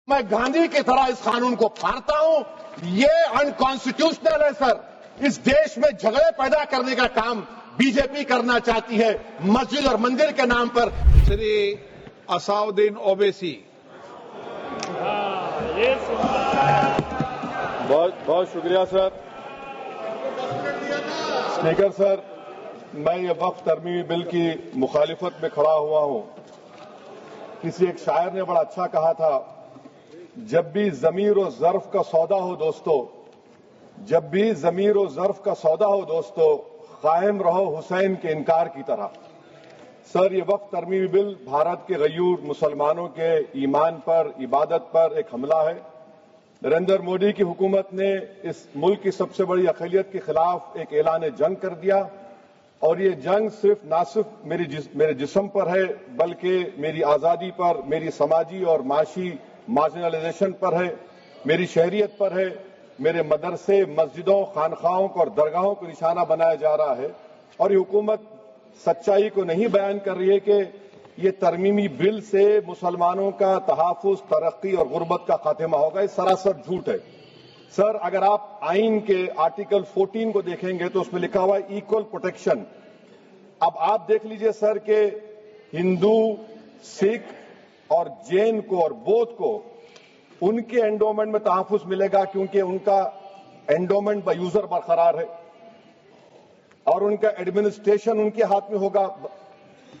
میں گاندھی کی طرح اس قانون کو پھاڑتا ہوں. یہ انکانسٹیٹیوشنل ہے سر. اس دیش میں جھگڑے پیدا کرنے کا کام بی جے پی کرنا چاہتی ہے مسجد اور مندر کے نام پر. شری اساؤدین اویسی. بہت شکریہ سر. اسپیکر سر، میں یہ وقف ترمیمی بل کی مخالفت میں کھڑا ہوا ہوں. کسی ایک شاعر نے بڑا اچھا کہا تھا، جب بھی ضمیر و ظرف کا سودا ہو دوستو، جب بھی ضمیر و ظرف کا سودا ہو دوستو، قائم رہو حسین کے انکار کی طرح. سر، یہ وقف ترمیمی بل بھارت کے غیور مسلمانوں کے ایمان پر، عبادت پر ایک حملہ ہے. نریندر مودی کی حکومت نے اس ملک کی سب سے بڑی اقلیت کے خلاف ایک اعلان جنگ کر دیا، اور یہ جنگ نہ صرف میرے جسم پر ہے بلکہ میری آزادی پر، میری سماجی اور معاشی مارجنلائزیشن پر ہے، میری شہریت پر ہے. میرے مدرسے، مسجدوں، خانقاہوں اور درگاہوں کو نشانہ بنایا جا رہا ہے. اور یہ حکومت سچائی کو نہیں بیان کر رہی ہے کہ یہ ترمیمی بل سے مسلمانوں کا تحفظ، ترقی اور غربت کا خاتمہ ہوگا. یہ سراسر جھوٹ ہے. سر، اگر آپ آئین کے آرٹیکل 14 کو دیکھیں گے تو اس میں لکھا ہوا ہے ایکول پروٹیکشن. اب آپ دیکھ لیجئے سر کہ ہندو، سکھ اور جین کو اور بودھ کو ان کے انڈومنٹ میں تحفظ ملے گا، کیونکہ ان کا انڈومنٹ با یوزر برقرار ہے اور ان کا ایڈمنسٹریشن ان کے ہاتھ میں ہوگا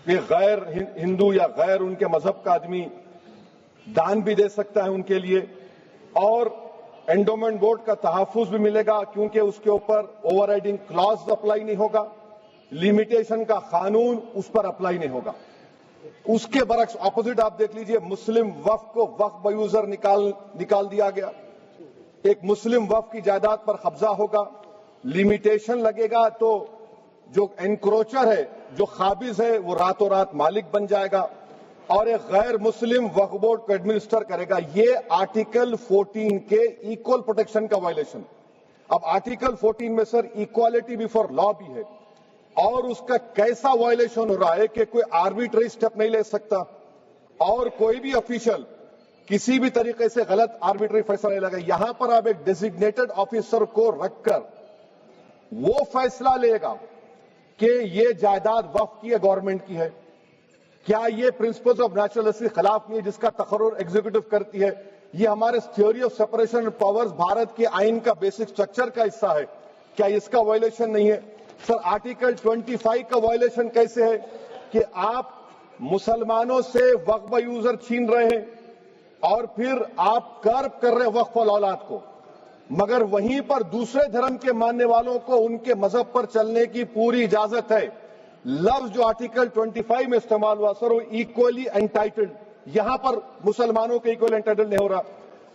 کہ غیر ہندو یا غیر ان کے مذہب کا آدمی دان بھی دے سکتا ہے ان کے لیے. اور انڈومنٹ بورڈ کا تحفظ بھی ملے گا کیونکہ اس کے اوپر اوور رائڈنگ کلاز اپلائی نہیں ہوگا، لمیٹیشن کا قانون اس پر اپلائی نہیں ہوگا. اس کے برعکس اپوزٹ آپ دیکھ لیجئے، مسلم وقف کو وقف با یوزر نکال دیا گیا. ایک مسلم وقف کی جائیداد پر قبضہ ہوگا، لمیٹیشن لگے گا تو جو انکروچر ہے، جو قابض ہے، وہ راتوں رات مالک بن جائے گا اور ایک غیر مسلم وقف بورڈ کو ایڈمنسٹر کرے گا. یہ آرٹیکل 14 کے ایکول پروٹیکشن کا وائلیشن. اب آرٹیکل 14 میں سر ایکوالٹی بیفور لا بھی ہے، اور اس کا کیسا وائلیشن ہو رہا ہے کہ کوئی آربیٹری سٹیپ نہیں لے سکتا اور کوئی بھی افیشل کسی بھی طریقے سے غلط آربیٹری فیصلہ نہیں لگا. یہاں پر آپ ایک ڈیزگنیٹڈ آفیسر کو رکھ کر وہ فیصلہ لے گا کہ یہ جائیداد وقف کی ہے، گورنمنٹ کی ہے. کیا یہ پرنسپلز آف نیچرلسٹی کے خلاف نہیں ہے جس کا تقرر ایگزیکٹو کرتی ہے؟ یہ ہمارے theory of separation of powers Bharat کے آئین کا بیسک سٹرکچر کا حصہ ہے. کیا اس کا وائلیشن نہیں ہے؟ سر، آرٹیکل 25 کا وائلیشن کیسے ہے کہ آپ مسلمانوں سے وقف با یوزر چھین رہے ہیں اور پھر آپ کرب کر رہے ہیں وقف الاولاد کو، مگر وہیں پر دوسرے دھرم کے ماننے والوں کو ان کے مذہب پر چلنے کی پوری اجازت ہے. لفظ جو آرٹیکل 25 میں استعمال ہوا سر وہ ایکولی انٹائٹلڈ، یہاں پر مسلمانوں کے ایکولی انٹائٹلڈ نہیں ہو رہا.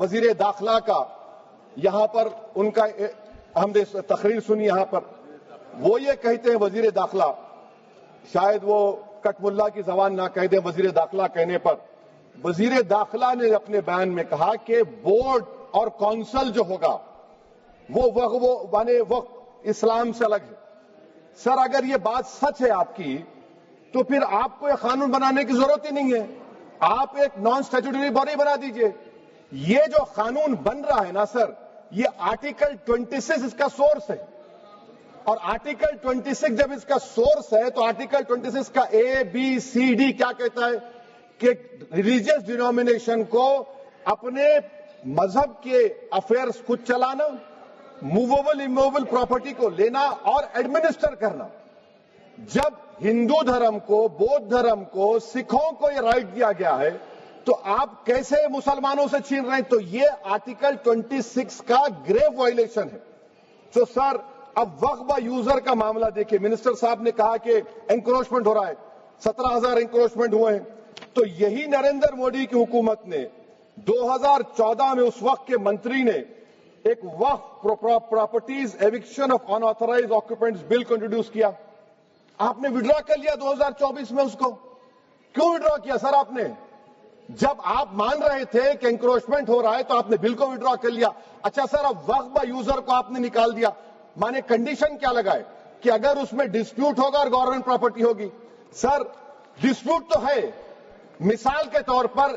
وزیر داخلہ کا یہاں پر ان کا ہم نے تقریر سنی، یہاں پر وہ یہ کہتے ہیں وزیر داخلہ، شاید وہ کٹ ملا کی زبان نہ کہہ دیں وزیر داخلہ کہنے پر، وزیر داخلہ نے اپنے بیان میں کہا کہ بورڈ اور کونسل جو ہوگا وہ وقف اسلام سے الگ ہے. سر، اگر یہ بات سچ ہے آپ کی تو پھر آپ کو یہ قانون بنانے کی ضرورت ہی نہیں ہے. آپ ایک نان اسٹیچوٹری باڈی بنا دیجئے. یہ جو قانون بن رہا ہے نا سر، یہ آرٹیکل 26 اس کا سورس ہے، اور آرٹیکل 26 جب اس کا سورس ہے تو آرٹیکل 26 کا A, B, C, D کیا کہتا ہے کہ ریلیجیس ڈینومینیشن کو اپنے مذہب کے افیئرز خود چلانا، موویبل اموویبل پراپرٹی کو لینا اور ایڈمنسٹر کرنا. جب ہندو دھرم کو، بودھ دھرم کو، سکھوں کو یہ رائٹ دیا گیا ہے تو آپ کیسے مسلمانوں سے چھین رہے ہیں؟ تو یہ آرٹیکل 26 کا گریو وائلیشن ہے. تو سر، اب وقف با یوزر کا معاملہ دیکھیں، منسٹر صاحب نے کہا کہ انکروچمنٹ ہو رہا ہے، 17,000 انکروچمنٹ ہوئے ہیں. تو یہی نریندر مودی کی حکومت نے 2014 میں اس وقت کے منتری نے ایک Waqf properties eviction of unauthorised occupants bill کو انٹروڈیوس کیا. آپ نے وڈرا کر لیا 2024 میں اس کو. کیوں وڈرا کیا سر آپ نے؟ جب آپ مان رہے تھے کہ انکروچمنٹ ہو رہا ہے تو آپ نے بل کو وڈرا کر لیا. اچھا سر، اب وقف با یوزر کو آپ نے نکال دیا. مانے کنڈیشن کیا لگائے کہ اگر اس میں ڈسپیوٹ ہوگا اور گورنمنٹ پراپرٹی ہوگی. سر، ڈسپیوٹ تو ہے. مثال کے طور پر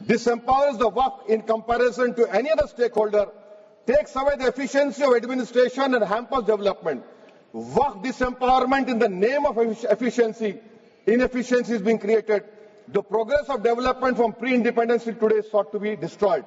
disempowers the Waqf in comparison to any other stakeholder, takes away the efficiency of administration and hampers development. Waqf disempowerment in the name of efficiency, inefficiency is being created. The progress of development from pre-independence till today is sought to be destroyed.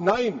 9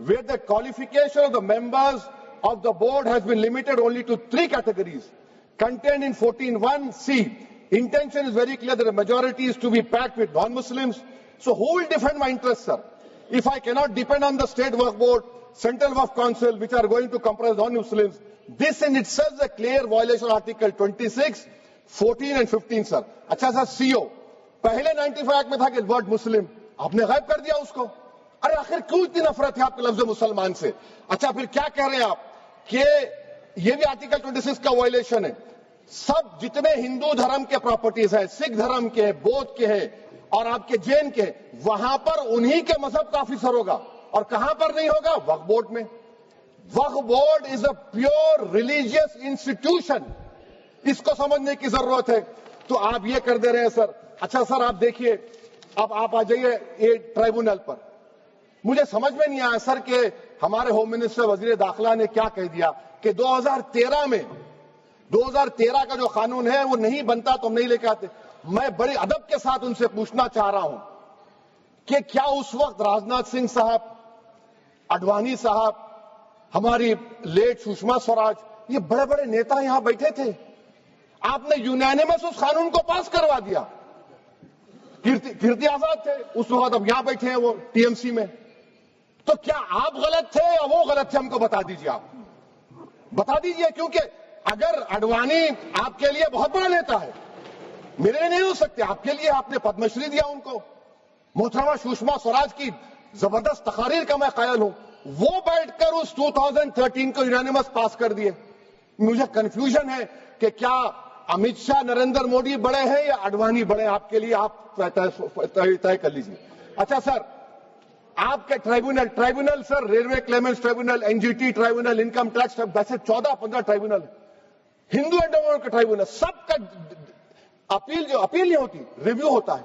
where the qualification of the members of the board has been limited only to 3 categories contained in 14(1)(c). Intention is very clear that the majority is to be packed with non-Muslims. So who will defend my interests, sir? If I cannot depend on the state waqf board, central waqf council, which are going to comprise non-Muslims, this in itself is a clear violation of Article 26, 14 and 15 سر. اچھا سر CO پہلے 95 act میں تھا کہ word مسلم آپ نے غائب کر دیا اس کو. ارے آخر کیوں اتنی نفرت ہے آپ کے لفظ مسلمان سے؟ اچھا پھر کیا کہہ رہے ہیں آپ کہ یہ بھی آرٹیکل 26 کا وائلیشن ہے. سب جتنے ہندو دھرم کے پراپرٹیز ہیں، سکھ دھرم کے، بودھ کے ہیں اور آپ کے جین کے، وہاں پر انہی کے مذہب کا آفیسر ہوگا. اور کہاں پر نہیں ہوگا؟ وقف بورڈ میں. Waqf board is a pure religious institution. اس کو سمجھنے کی ضرورت ہے. تو آپ یہ کر دے رہے ہیں سر. اچھا سر آپ دیکھیے، اب آپ آ جائیے یہ ٹرائبونل پر. مجھے سمجھ میں نہیں آیا سر کہ ہمارے ہوم منسٹر وزیر داخلہ نے کیا کہہ دیا کہ 2013 کا جو قانون ہے وہ نہیں بنتا تو ہم نہیں لے کے آتے. میں بڑے ادب کے ساتھ ان سے پوچھنا چاہ رہا ہوں کہ کیا اس وقت راجناتھ سنگھ صاحب، اڈوانی صاحب، ہماری لیٹ سشما سوراج، یہ بڑے بڑے نیتا یہاں بیٹھے تھے؟ آپ نے یونینیمس اس قانون کو پاس کروا دیا. کیرتی آزاد تھے اس وقت، اب یہاں بیٹھے ہیں وہ TMC میں. تو کیا آپ غلط تھے یا وہ غلط تھے؟ ہم کو بتا دیجیے. آپ بتا دیجیے، کیونکہ اگر اڈوانی آپ کے لیے بہت بڑا نیتا ہے، میرے لیے نہیں ہو سکتے، آپ کے لیے آپ نے پدم شری دیا ان کو. محترمہ سشما سوراج کی زبردست تقاریر کا میں قائل ہوں. وہ بیٹھ کر اس 2013 کو یونینیمس پاس کر دیے. مجھے کنفیوژن ہے کہ کیا امت شاہ، نریندر مودی بڑے ہیں یا اڈوانی بڑے؟ آپ کے لیے آپ طے کر لیجیے. اچھا سر، آپ کے tribunal sir, railway claimants tribunal, NGT tribunal, income tax, ویسے 14-15 ٹرائبونل، ہندو اینڈ کا ٹرائبونل، سب کا اپیل نہیں ہوتی، ریویو ہوتا ہے.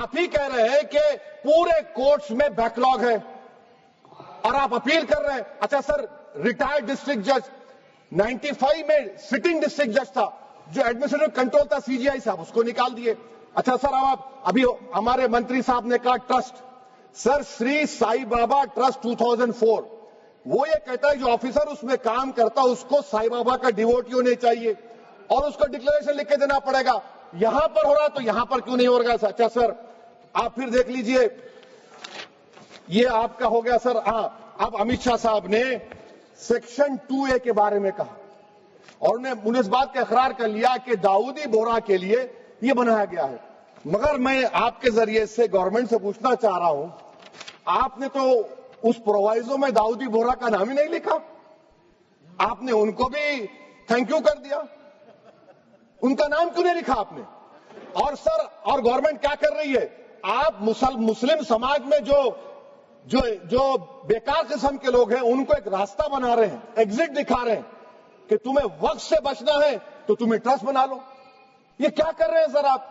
آپ ہی کہہ رہے ہیں کہ پورے کورٹس میں بیک لاگ ہے اور آپ اپیل کر رہے ہیں. اچھا سر، ریٹائرڈ ڈسٹرکٹ جج 95 میں سٹنگ ڈسٹرکٹ جج تھا، جو ایڈمنسٹریٹو کنٹرول تھا CGI صاحب، اس کو نکال دیے. اچھا سر، آپ ابھی ہمارے منتری صاحب نے کہا ٹرسٹ، سر شری سائی بابا ٹرسٹ 2004، وہ یہ کہتا ہے جو آفیسر اس میں کام کرتا اس کو سائی بابا کا ڈیووٹی ہونے چاہیے اور اس کو ڈکلریشن لکھ کے دینا پڑے گا. یہاں پر ہو رہا تو یہاں پر کیوں نہیں ہو رہا؟ اچھا سر، آپ پھر دیکھ لیجئے، یہ آپ کا ہو گیا سر. ہاں، اب امت شاہ صاحب نے سیکشن 2A کے بارے میں کہا اور انہوں نے اس بات کا اقرار کر لیا کہ داؤدی بورا کے لیے یہ بنایا گیا ہے. مگر میں آپ کے ذریعے سے گورنمنٹ سے پوچھنا چاہ رہا ہوں، آپ نے تو اس پرووائزو میں داؤدی بورا کا نام ہی نہیں لکھا. آپ نے ان کو بھی تھینک یو کر دیا، ان کا نام کیوں نہیں لکھا آپ نے؟ اور سر، اور گورنمنٹ کیا کر رہی ہے؟ آپ مسلم سماج میں جو بیکار قسم کے لوگ ہیں ان کو ایک راستہ بنا رہے ہیں، ایگزٹ دکھا رہے ہیں کہ تمہیں وقت سے بچنا ہے تو تمہیں ٹرسٹ بنا لو. یہ کیا کر رہے ہیں سر آپ؟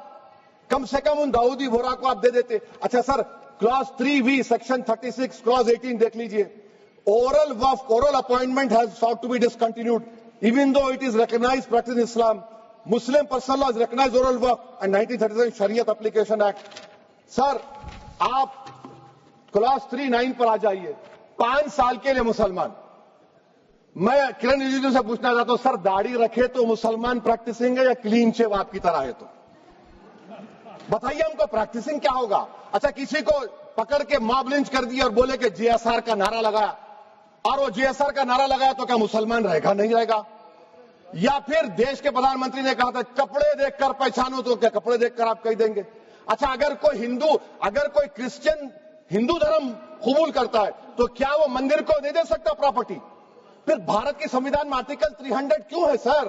کم سے کم ان داؤدی بورا کو آپ دے دیتے. اچھا سر، کلاس 3V سیکشن 36 کلاس 18 دیکھ لیجئے. Oral appointment has sought to be discontinued even though it is recognized practice in Islam. Muslim personal law has recognized oral work and 1937 Shariat Application Act. سر آپ کلاس 3-9 پر آ جائیے. 5 سال کے لیے مسلمان. میں کرن رجیجو سے پوچھنا چاہتا ہوں، سر داڑھی رکھے تو مسلمان پریکٹسنگ ہے یا کلین شیو آپ کی طرح ہے؟ تو بتائیے ہم کو پریکٹسنگ کیا ہوگا؟ اچھا، کسی کو پکڑ کے ماب لنچ کر دیا اور بولے کہ GSR کا نعرہ لگایا، اور وہ GSR کا نعرہ لگایا تو کیا مسلمان رہے گا؟ نہیں رہے گا. یا پھر دیش کے پردھان منتری نے کہا تھا کپڑے دیکھ کر پہچانو، تو کیا کپڑے دیکھ کر آپ کہہ دیں گے؟ اچھا، اگر کوئی کرسچن ہندو دھرم قبول کرتا ہے تو کیا وہ مندر کو نہیں دے سکتا پراپرٹی؟ پھر بھارت کے سمویدھان میں آرٹیکل 300 کیوں ہے سر؟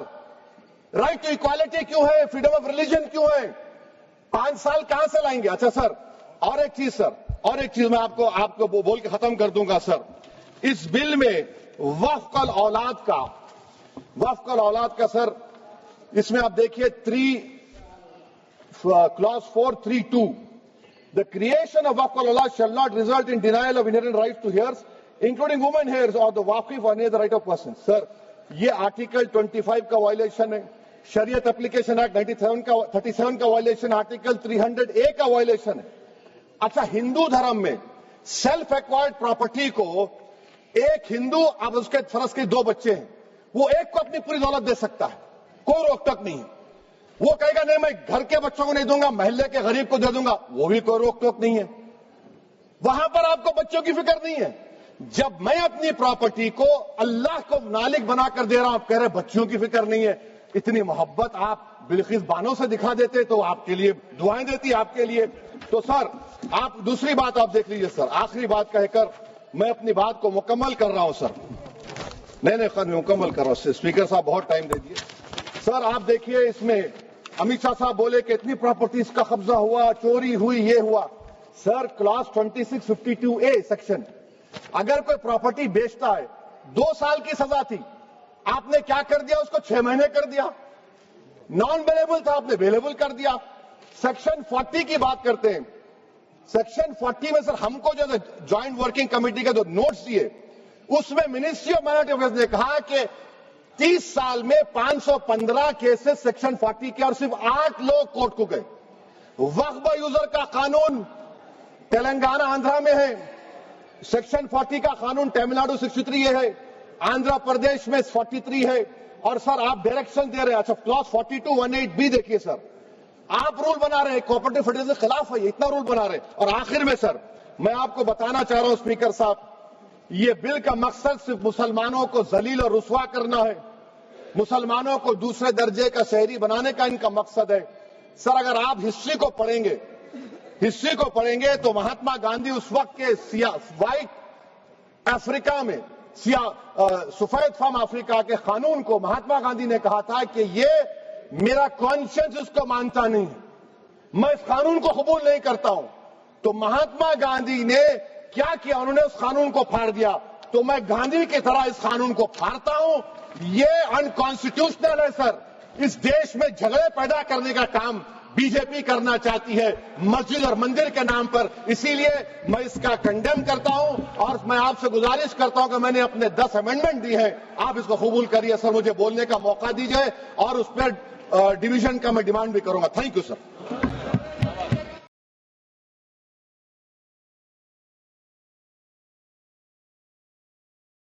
رائٹ ٹو ایکوالٹی کیوں ہے؟ فریڈم آف ریلیجن کیوں ہے؟ 5 سال کہاں سے لائیں گے؟ اچھا سر، اور ایک چیز میں آپ کو بول کے ختم کر دوں گا سر. اس بل میں وقف الاولاد کا سر، اس میں آپ دیکھیے class 432، the creation of waqf al-awlad shall not result in denial of inherent rights to heirs, including women heirs or the waqif or any other right of person. سر یہ آرٹیکل 25 کا وائلیشن ہے، شریعت اپلیکیشن ایکٹ 37 کا violation, article 300A کا violation ہے. اچھا، ہندو دھرم میں سیلف ایکوائرڈ پراپرٹی کو ایک ہندو، اب اس کے فرض کے 2 بچے ہیں، وہ ایک کو اپنی پوری دولت دے سکتا ہے، کوئی روک ٹوک نہیں ہے. وہ کہے گا نہیں میں گھر کے بچوں کو نہیں دوں گا، محلے کے غریب کو دے دوں گا، وہ بھی کوئی روک ٹوک نہیں ہے. وہاں پر آپ کو بچوں کی فکر نہیں ہے. جب میں اپنی پراپرٹی کو اللہ کو مالک بنا کر دے رہا ہوں، آپ کہہ رہے بچیوں کی فکر نہیں ہے، اتنی محبت آپ بلقیس بانو سے دکھا دیتے تو آپ کے لیے دعائیں دیتی آپ کے لیے. تو سر آپ دوسری بات آپ دیکھ لیجئے سر، آخری بات کہہ کر میں اپنی بات کو مکمل کر رہا ہوں سر. نہیں خیر میں مکمل کر رہا ہوں. اسپیکر صاحب بہت ٹائم دے دیے. سر آپ دیکھیے اس میں امت شاہ صاحب بولے کہ اتنی پراپرٹیز کا قبضہ ہوا، چوری ہوئی، یہ ہوا. سر کلاس 2652A سیکشن، اگر کوئی پراپرٹی بیچتا ہے 2 سال کی سزا تھی، آپ نے کیا کر دیا، اس کو 6 مہینے کر دیا. نان اویلیبل تھا، آپ نے اویلیبل کر دیا. سیکشن 40 کی بات کرتے ہیں. سیکشن 40 میں سر ہم کو جو جوائنٹ ورکنگ کمیٹی کا جو نوٹس دیے، اس میں منسٹری آف مائنورٹی افیئرز نے کہا کہ 30 سال میں 515 کیسز سیکشن 40 کے اور صرف 8 لوگ کورٹ کو گئے. وقف یوزر کا قانون تلنگانہ آندھرا میں ہے، سیکشن 40 کا قانون تمل ناڈو 63 یہ ہے، آندھرا پردیش میں 43 ہے. اور سر آپ ڈائریکشن دے رہے ہیں. اچھا کلاس 4218B دیکھیے سر، آپ رول بنا رہے ہیں کوآپریٹو فیڈریشن کے خلاف ہے، یہ اتنا رول بنا رہے ہیں. اور آخر میں سر میں آپ کو بتانا چاہ رہا ہوں اسپیکر صاحب، یہ بل کا مقصد صرف مسلمانوں کو ذلیل اور رسوا کرنا ہے، مسلمانوں کو دوسرے درجے کا شہری بنانے کا ان کا مقصد ہے. سر اگر آپ ہسٹری کو پڑھیں گے تو مہاتما گاندھی اس وقت کے وائٹ افریقہ میں سفید فام افریقہ کے قانون کو مہاتما گاندھی نے کہا تھا کہ یہ میرا کانشنس اس کو مانتا نہیں، میں اس قانون کو قبول نہیں کرتا ہوں. تو مہاتما گاندھی نے کیا کیا، انہوں نے اس قانون کو پھاڑ دیا. تو میں گاندھی کی طرح اس قانون کو پھاڑتا ہوں. یہ انکانسٹیٹیوشنل ہے سر. اس دیش میں جھگڑے پیدا کرنے کا کام بی جے پی کرنا چاہتی ہے مسجد اور مندر کے نام پر. اسی لیے میں اس کا کنڈیم کرتا ہوں اور میں آپ سے گزارش کرتا ہوں کہ میں نے اپنے 10 امینڈمنٹ دی ہیں، آپ اس کو قبول کریے. سر مجھے بولنے کا موقع دیجیے اور اس پر ڈویژن کا میں ڈیمانڈ بھی کروں گا. Thank you sir.